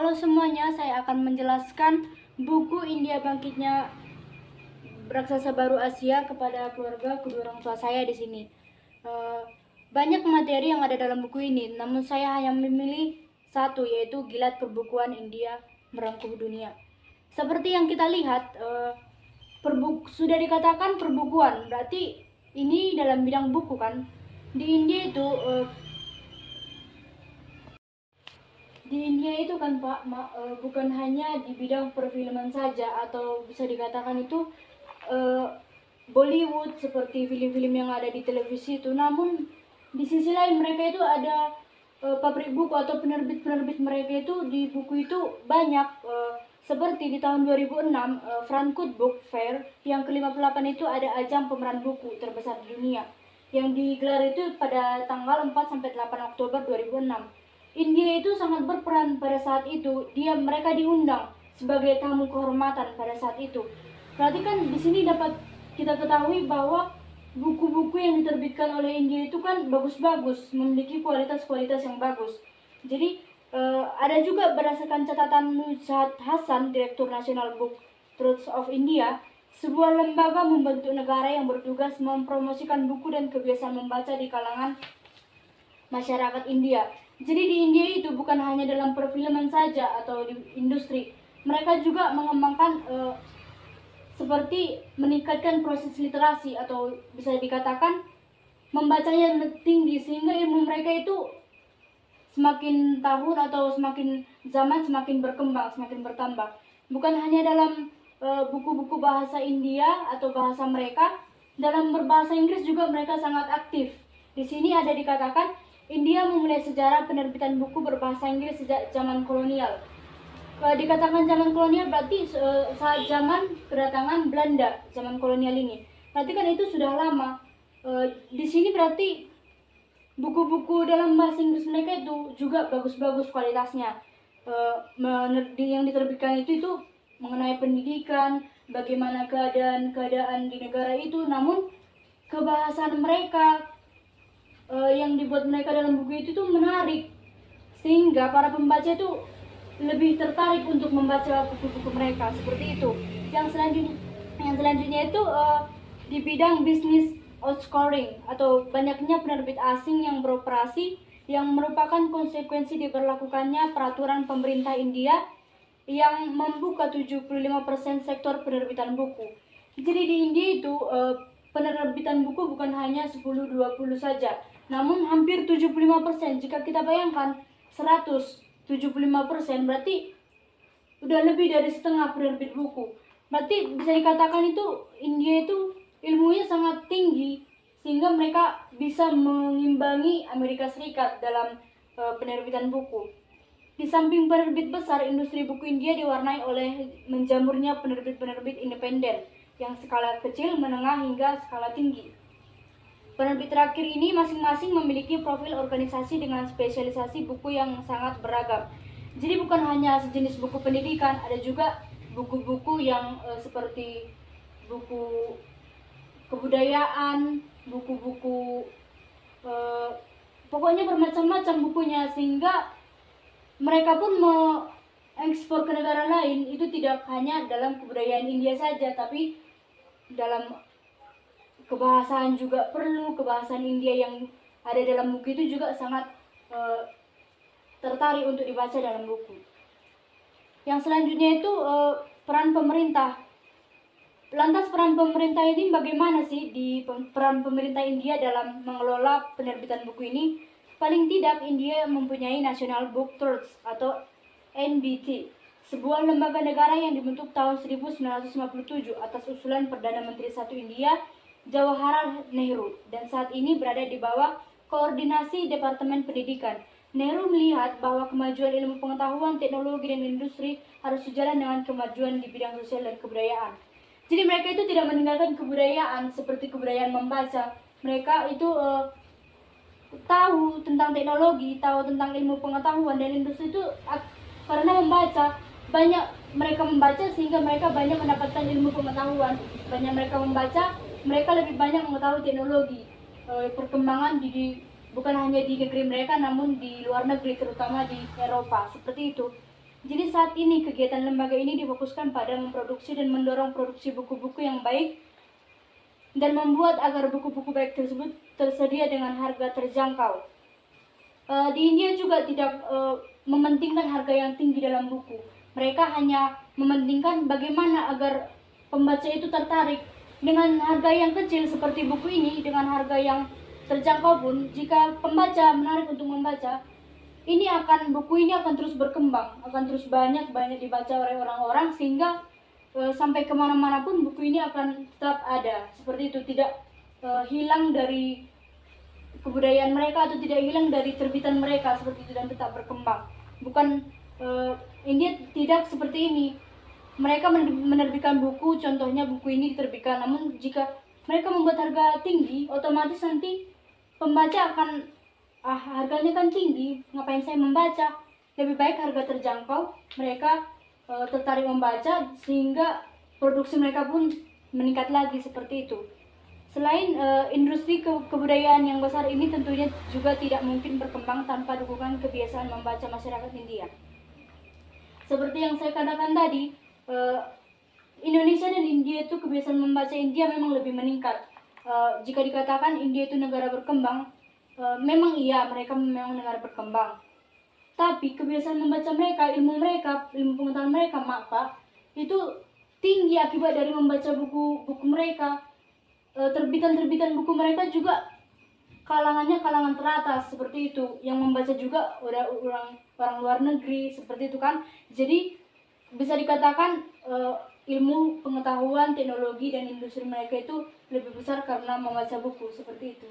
Halo semuanya, saya akan menjelaskan buku India Bangkitnya Raksasa Baru Asia kepada keluarga kedua orang tua saya di sini. Eh, Banyak materi yang ada dalam buku ini, namun saya hanya memilih satu, yaitu Gilat Perbukuan India Merangkum Dunia. Seperti yang kita lihat, sudah dikatakan perbukuan, berarti ini dalam bidang buku kan. Di India itu kan Pak, bukan hanya di bidang perfilman saja, atau bisa dikatakan itu Bollywood seperti film-film yang ada di televisi itu, namun di sisi lain mereka itu ada pabrik buku atau penerbit-penerbit mereka itu di buku itu banyak, seperti di tahun 2006 Frankfurt Book Fair yang ke-58 itu ada ajang pemeran buku terbesar di dunia yang digelar itu pada tanggal 4 sampai 8 Oktober 2006. India itu sangat berperan pada saat itu. Mereka diundang sebagai tamu kehormatan pada saat itu. Berarti kan di sini dapat kita ketahui bahwa buku-buku yang diterbitkan oleh India itu kan bagus-bagus, memiliki kualitas-kualitas yang bagus. Jadi ada juga berdasarkan catatan Nushat Hassan, Direktur Nasional Book Trust of India, sebuah lembaga membentuk negara yang bertugas mempromosikan buku dan kebiasaan membaca di kalangan masyarakat India. Jadi di India itu bukan hanya dalam perfilman saja atau di industri, mereka juga mengembangkan seperti meningkatkan proses literasi, atau bisa dikatakan membacanya tinggi, sehingga ilmu mereka itu semakin tahun atau semakin zaman semakin berkembang, semakin bertambah. Bukan hanya dalam buku-buku bahasa India atau bahasa mereka, dalam berbahasa Inggris juga mereka sangat aktif. Di sini ada dikatakan India memulai sejarah penerbitan buku berbahasa Inggris sejak zaman kolonial. Dikatakan zaman kolonial berarti saat zaman kedatangan Belanda, zaman kolonial ini. Berarti kan itu sudah lama. Di sini berarti buku-buku dalam bahasa Inggris mereka itu juga bagus-bagus kualitasnya. Yang diterbitkan itu mengenai pendidikan, bagaimana keadaan di negara itu, namun kebahasaan mereka yang dibuat mereka dalam buku itu tuh menarik, sehingga para pembaca itu lebih tertarik untuk membaca buku-buku mereka seperti itu. Yang selanjutnya itu di bidang bisnis outscoring atau banyaknya penerbit asing yang beroperasi, yang merupakan konsekuensi diberlakukannya peraturan pemerintah India yang membuka 75% sektor penerbitan buku. Jadi di India itu penerbitan buku bukan hanya 10-20 saja, namun hampir 75%. Jika kita bayangkan 175%, berarti udah lebih dari setengah penerbit buku. Berarti bisa dikatakan itu India itu ilmunya sangat tinggi, sehingga mereka bisa mengimbangi Amerika Serikat dalam penerbitan buku. Di samping penerbit besar, industri buku India diwarnai oleh menjamurnya penerbit-penerbit independen yang skala kecil, menengah, hingga skala tinggi. Penerbit terakhir ini masing-masing memiliki profil organisasi dengan spesialisasi buku yang sangat beragam. Jadi bukan hanya sejenis buku pendidikan, ada juga buku-buku yang seperti buku kebudayaan, buku-buku pokoknya bermacam-macam bukunya, sehingga mereka pun mengekspor ke negara lain. Itu tidak hanya dalam kebudayaan India saja, tapi dalam kebahasaan juga perlu. Kebahasaan India yang ada dalam buku itu juga sangat tertarik untuk dibaca dalam buku. Yang selanjutnya itu peran pemerintah. Lantas peran pemerintah ini bagaimana sih di peran pemerintah India dalam mengelola penerbitan buku ini? Paling tidak India mempunyai National Book Trust atau NBT, sebuah lembaga negara yang dibentuk tahun 1957 atas usulan Perdana Menteri I India Jawaharlal Nehru, dan saat ini berada di bawah koordinasi Departemen Pendidikan. Nehru melihat bahwa kemajuan ilmu pengetahuan, teknologi, dan industri harus sejalan dengan kemajuan di bidang sosial dan kebudayaan. Jadi mereka itu tidak meninggalkan kebudayaan seperti kebudayaan membaca. Mereka itu tahu tentang teknologi, tahu tentang ilmu pengetahuan dan industri itu karena membaca. Banyak mereka membaca sehingga mereka banyak mendapatkan ilmu pengetahuan. Banyak mereka membaca, mereka lebih banyak mengetahui teknologi, perkembangan bukan hanya di negeri mereka, namun di luar negeri, terutama di Eropa, seperti itu. Jadi saat ini kegiatan lembaga ini difokuskan pada memproduksi dan mendorong produksi buku-buku yang baik dan membuat agar buku-buku baik tersebut tersedia dengan harga terjangkau. Di India juga tidak mementingkan harga yang tinggi dalam buku. Mereka hanya mementingkan bagaimana agar pembaca itu tertarik. Dengan harga yang kecil seperti buku ini, dengan harga yang terjangkau pun, jika pembaca menarik untuk membaca, buku ini akan terus berkembang, akan terus banyak dibaca oleh orang-orang, sehingga sampai kemana-mana pun buku ini akan tetap ada. Seperti itu, tidak hilang dari kebudayaan mereka atau tidak hilang dari terbitan mereka, seperti itu, dan tetap berkembang. Bukan India tidak seperti ini. Mereka menerbitkan buku, contohnya buku ini diterbitkan, namun jika mereka membuat harga tinggi, otomatis nanti pembaca akan harganya kan tinggi, ngapain saya membaca? Lebih baik harga terjangkau, mereka tertarik membaca, sehingga produksi mereka pun meningkat lagi, seperti itu. Selain industri kebudayaan yang besar ini tentunya juga tidak mungkin berkembang tanpa dukungan kebiasaan membaca masyarakat India. Seperti yang saya katakan tadi, Indonesia dan India itu kebiasaan membaca India memang lebih meningkat. Jika dikatakan India itu negara berkembang, memang iya, mereka memang negara berkembang. Tapi kebiasaan membaca mereka, ilmu pengetahuan mereka, maka itu tinggi akibat dari membaca buku mereka. Terbitan-terbitan buku mereka juga kalangannya kalangan teratas, seperti itu. Yang membaca juga orang luar negeri, seperti itu kan. Jadi bisa dikatakan ilmu, pengetahuan, teknologi, dan industri mereka itu lebih besar karena membaca buku, seperti itu.